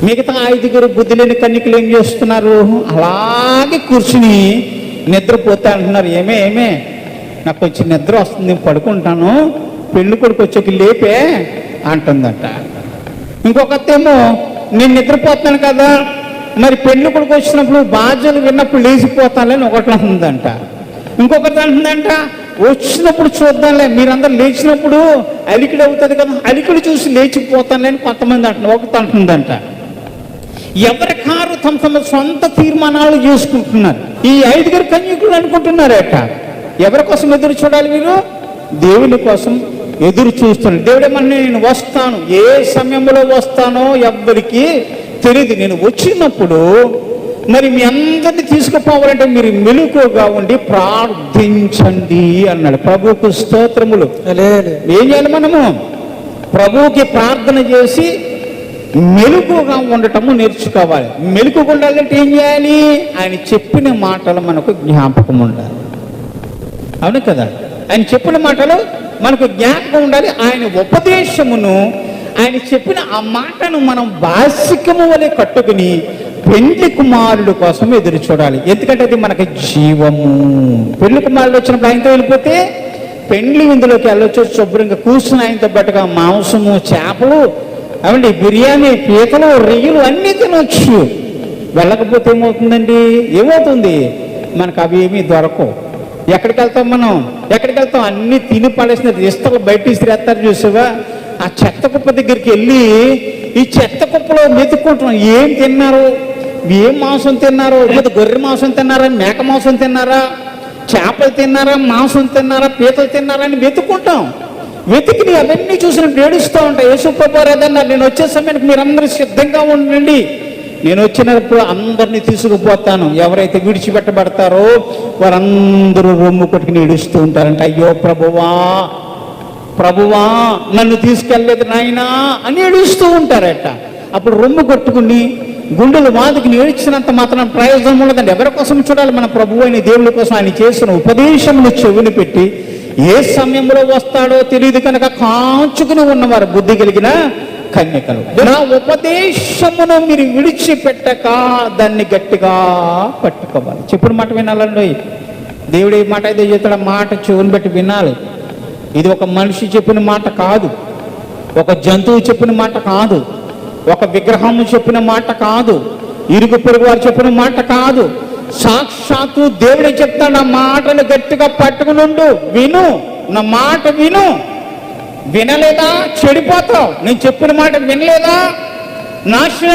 మిగతా 5 బుద్ధి లేని కన్యకులు ఏం చేస్తున్నారు? అలాగే కూర్చుని నిద్రపోతే అంటున్నారు, ఏమే నాకు కొంచెం నిద్ర వస్తుంది, నేను పడుకుంటాను, పెళ్లి కొడుకు వచ్చేకి లేపే అంటుందట. ఇంకొకతేమో నేను నిద్రపోతాను కదా, మరి పెళ్లి కొడుకు వచ్చినప్పుడు బాధ్యతలు విన్నప్పుడు లేచిపోతానని ఒకటి అంటుందంట. ఇంకొకటి అంటుందంట, వచ్చినప్పుడు చూద్దాంలే, మీరందరూ లేచినప్పుడు అలికిడి అవుతుంది కదా, అలికిడి చూసి లేచిపోతానని కొంతమంది అంటున్నారు, ఒకటి అంటుందంట. ఎవరి కారు తమ తమ సొంత తీర్మానాలు చేసుకుంటున్నారు. ఈ 5 కన్యకులు అనుకుంటున్నారట, ఎవరి కోసం ఎదురు చూడాలి? వీరు దేవుని కోసం ఎదురు చూస్తున్నారు. దేవుడేమన్నా, నేను వస్తాను, ఏ సమయంలో వస్తానో ఎవ్వరికి తెలియదు, నేను వచ్చినప్పుడు మరి మీ అందరినీ తీసుకుపోవాలంటే మీరు మెలకువగా ఉండి ప్రార్థించండి అన్నాడు. ప్రభువుకు స్తోత్రములు. ఏం చేయాలి? మనము ప్రభువుకి ప్రార్థన చేసి మెలకువగా ఉండటము నేర్చుకోవాలి. మెలకువగా ఉండాలంటే ఏం చేయాలి? ఆయన చెప్పిన మాటలు మనకు జ్ఞాపకం ఉండాలి. అవును కదా? ఆయన చెప్పిన మాటలు మనకు జ్ఞాపకం ఉండాలి. ఆయన ఉపదేశమును, ఆయన చెప్పిన ఆ మాటను మనం బాసికము వలె కట్టుకుని పెండ్లి కుమారుడు కోసం ఎదురు చూడాలి. ఎందుకంటే అది మనకి జీవము. పెళ్లి కుమారుడు వచ్చినప్పుడు ఆయనతో వెళ్ళిపోతే పెండ్లి విందులోకి వెళ్ళొచ్చు, శుభ్రంగా కూర్చుని ఆయనతో పాటుగా మాంసము, చేపలు, అవండి బిర్యానీ, పీతలు, రొయ్యలు అన్నీ తినొచ్చు. వెళ్ళకపోతే ఏమవుతుందండి? ఏమవుతుంది? మనకు అవి ఏమీ దొరకవు. ఎక్కడికి వెళ్తాం మనం? ఎక్కడికి వెళ్తాం? అన్నీ తిని పడేసిన ఇస్తలు బయట ఇసిరేస్తారు చూసావా? ఆ చెత్త కుప్ప దగ్గరికి వెళ్ళి ఈ చెత్త కుప్పలో మెతుక్కుంటున్నాం. ఏం తిన్నారు? ఏం మాంసం తిన్నారు? లేదా గొర్రె మాంసం తిన్నారా, మేక మాంసం తిన్నారా, చేపలు తిన్నారా, మాంసం తిన్నారా, పీతలు తిన్నారా అని వెతుక్కుంటాం. వెతికి అవన్నీ చూసినప్పుడు ఏడుస్తూ ఉంటాయి. యేసుప్రభువారు ఏదన్నారు, నేను వచ్చే సమయానికి మీరందరూ సిద్ధంగా ఉండండి, నేను వచ్చినప్పుడు అందరినీ తీసుకుపోతాను. ఎవరైతే విడిచిపెట్టబడతారో వారందరూ రొమ్ము కొట్టుకుని ఏడుస్తూ ఉంటారంట. అయ్యో ప్రభువా, ప్రభువా నన్ను తీసుకెళ్ళలేదు నాయనా అని ఏడుస్తూ ఉంటారట. అప్పుడు రొమ్ము కొట్టుకుని గుండెలు వాదుకుని ఏడ్చినంత మాత్రం ప్రయోజనం ఉండదండి. ఎవరి కోసం చూడాలి? మన ప్రభువు అయిన దేవుడి కోసం. ఆయన చేసిన ఉపదేశములు చెవిని పెట్టి ఏ సమయంలో వస్తాడో తెలియదు కనుక కాచుకుని ఉన్నవారు బుద్ధి కలిగిన కన్యకలు. నా ఉపదేశమును మీరు విడిచిపెట్టక దాన్ని గట్టిగా పట్టుకోవాలి. చెప్పుడు మాట వినాలండి. దేవుడు ఏ మాట అయితే చెప్తాడు, మాట చెవుని బట్టి వినాలి. ఇది ఒక మనిషి చెప్పిన మాట కాదు, ఒక జంతువు చెప్పిన మాట కాదు, ఒక విగ్రహము చెప్పిన మాట కాదు, ఇరుగు పొరుగు వారు చెప్పిన మాట కాదు. సాక్షాత్తు దేవుడే చెప్తాడు, నా మాటను గట్టిగా పట్టుకునుండు, విను, నా మాట విను. వినలేదా చెడిపోతావు. నేను చెప్పిన మాట వినలేదా నాశనం